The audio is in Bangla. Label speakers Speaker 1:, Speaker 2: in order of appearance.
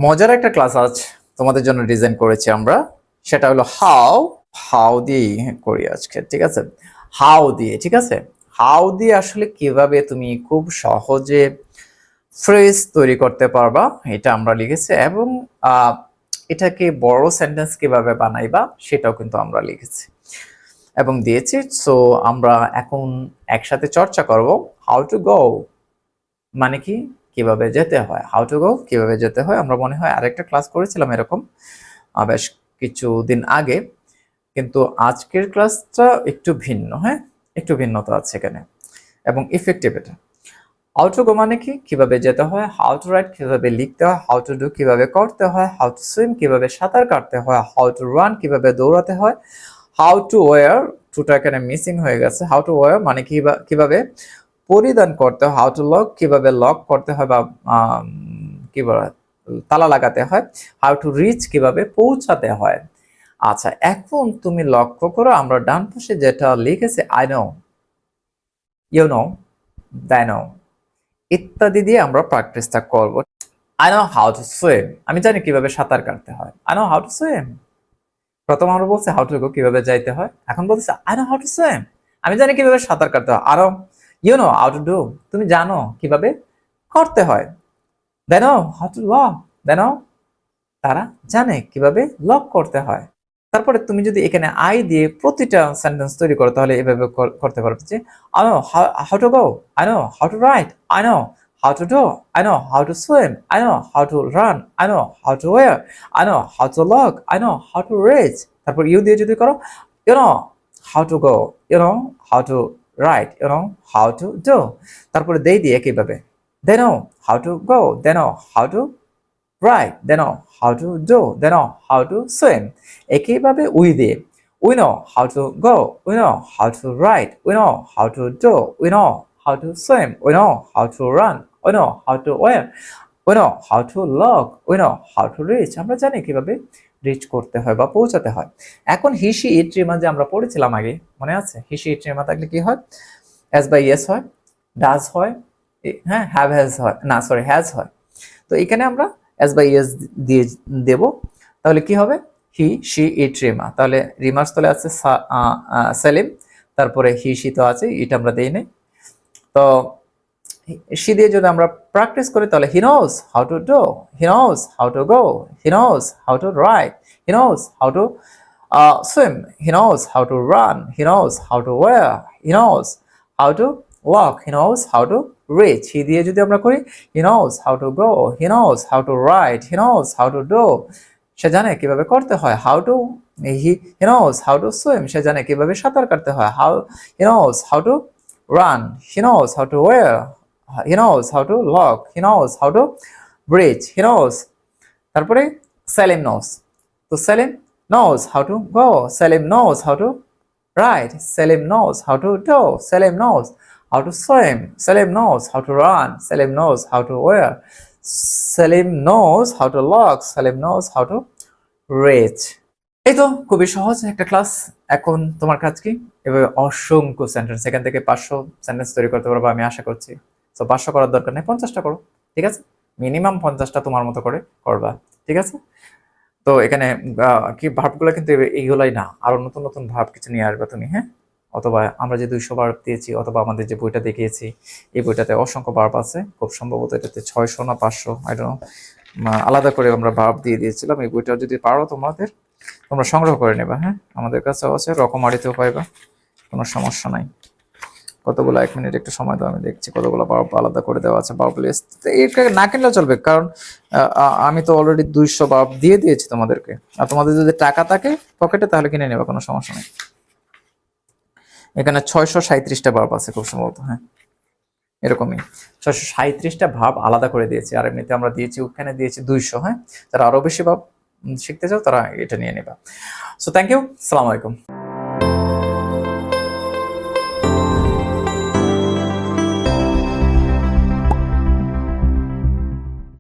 Speaker 1: মজার একটা ক্লাস আজ তোমাদের জন্য ডিজাইন করেছি আমরা। সেটা হলো হাউ। হাউ দিয়ে করি আজকে, ঠিক আছে? হাউ দিয়ে, ঠিক আছে? হাউ দিয়ে আসলে কিভাবে তুমি খুব সহজে ফ্রেজ তৈরি করতে পারবা এটা আমরা লিখেছি, এবং এটাকে বড় সেন্টেন্স কিভাবে বানাইবা সেটাও কিন্তু আমরা লিখেছি এবং দিয়েছি। সো আমরা এখন একসাথে চর্চা করব। হাউ টু গো মানে কি, কিভাবে যেতে হয়। হাউ টু গো কিভাবে যেতে হয়, আমরা মনে হয় আরেকটা ক্লাস করেছিলাম এরকম বেশ কিছুদিন আগে, কিন্তু আজকের ক্লাসটা একটু ভিন্ন। হ্যাঁ, একটু ভিন্নতা আছে এখানে এবং ইফেক্টিভ এটা। হাউ টু গো মানে কি, কিভাবে যেতে হয়। হাউ টু রাইট কিভাবে লিখতে হয়। হাউ টু ডু কিভাবে করতে হয়। হাউ টু সুইম কিভাবে সাঁতার কাটতে হয়। হাউ টু রান কিভাবে দৌড়াতে হয়। হাউ টু ওয়্যার, টুটা এখানে মিসিং হয়ে গেছে। হাউ টু ওয়্যার মানে কিভাবে পরিধান করতে হয়। হাউ টু লক কিভাবে লক করতে হয় বা কি বলে তালা লাগাতে হয়। হাউ টু রিচ কিভাবে পৌঁছাতে হয়। আচ্ছা, এখন তুমি লক্ষ্য করো আমরা ডান পাশে যেটা লিখেছে I know, you know, they know ইত্যাদি দিয়ে আমরা প্র্যাকটিসটা করব। I know how to swim, আমি জানি কিভাবে সাঁতার কাটতে হয়। I know how to swim. প্রথম আমরা বলছি হাউ টু গো কিভাবে যাইতে হয়, এখন বলছে I know how to swim, আমি জানি কিভাবে সাঁতার কাটতে হয়। আরো you know how to do, তুমি জানো কিভাবে করতে হয়। They know how to lock, they know তারা জানে কিভাবে লক করতে হয়। তারপরে তুমি যদি এখানে আই দিয়ে প্রতিটা সেন্টেন্স তৈরি করো তাহলে এভাবে করতে পারবে যে I know how to go, I know how to write, I know how to do, I know how to swim, I know how to run, I know how to wear, I know how to lock, I know how to reach. তারপর ইউ দিয়ে যদি করো you know how to go, you know how to write, you know how to do. তারপরে দে দিয়ে একইভাবে they know how to go, they know how to right, they know how to do, they know how to swim. একইভাবে we দিয়ে we know how to go, we know how to ride, we know how to do, we know how to swim, we know how to run, we know how to wear, we know how to log, we know how to reach. আমরা জানি কিভাবে রিচ করতে হয় বা পৌঁছাতে হয়। এখন হিসি ইট রিমা যে আমরা পড়েছিলাম আগে, মনে আছে? হিসি ইট রিমা থাকলে কি হয়? এস বাই এস হয়, ডাজ হয়, হ্যাঁ, হ্যাভ হ্যাজ হয়, না সরি হ্যাজ হয়। তো এখানে আমরা এস বাই এস দিয়ে দেব, তাহলে কি হবে? হি শি ইট রিমা, তাহলে রিমার স্থলে আছে সেলিম, তারপরে হি শি তো আছে, ইট আমরা দেই নাই। তো শি দিয়ে যদি আমরা প্র্যাকটিস করি তাহলে he knows how to do, he knows how to go, he knows how to ride, he knows how to swim, he knows how to run, he knows how to wear, he knows how to walk, he knows how to reach. He দিয়ে যদি আমরা করি he knows how to go, he knows how to ride, he knows how to do, সে জানে কিভাবে করতে হয়। how to he knows how to swim, সে জানে কিভাবে সাঁতার কাটতে হয়। he knows how to run, he knows how to wear, he knows how to lock, he knows how to reach, he knows। তারপরে সেলিম knows, তো Selim knows how to go, Salim knows how to ride, Salim knows how to do, Salim knows how to swim, Salim knows how to run, Salim knows how to wear, Salim knows how to lock, Salim knows how to reach. এই তো খুবই সহজ একটা ক্লাস। এখন তোমার কাজ কি? এভাবে অসংখ্য সেন্টেন্স, এখান থেকে 500 সেন্টেন্স তৈরি করতে পারবো আমি আশা করছি। তো 500 করার দরকার নেই, 50টা করো, ঠিক আছে? মিনিমাম 50টা তোমার মতো করে করবা, ঠিক আছে? তো এখানে কি ভার্বগুলো কিন্তু এইগুলাই না, আরো নতুন নতুন ভার্ব কিছু নিয়ে আসবে তুমি, হ্যাঁ? অথবা আমরা যে 200 ভার্ব দিয়েছি, অথবা আমাদের যে বইটা দেখিয়েছি এই বইটাতে অসংখ্য ভার্ব আছে, খুব সম্ভবত এটাতে 600 না 500, আই ডোন্ট নো, আলাদা করে আমরা ভার্ব দিয়ে দিয়েছিলাম। এই বইটা যদি পারো তোমরা সংগ্রহ করে নেবা, হ্যাঁ? আমাদের কাছেও আছে, রকমারিতেও পাইবা, কোনো সমস্যা নাই। কতগুলো, 1 মিনিট একটু সময় দাও, আমি দেখছি কতগুলো ভার্ব আলাদা করে দেওয়া আছে ভার্ব লিস্ট। এটা না কিনলেও চলবে, কারণ আমি তো অলরেডি 200 ভার্ব দিয়ে দিয়েছি তোমাদেরকে। আর তোমাদের যদি টাকা থাকে পকেটে তাহলে কিনে নেবে, কোনো সমস্যা নেই। এখানে 637টা ভার্ব আছে খুব সম্ভবত, হ্যাঁ এরকমই 637টা ভার্ব আলাদা করে দিয়েছি। আর এমনিতে আমরা দিয়েছি, ওখানে দিয়েছি 200, হ্যাঁ? যারা আরো বেশি ভার্ব শিখতে চাও তারা এটা নিয়ে নেবা। সো থ্যাংক ইউ, আসসালামু আলাইকুম।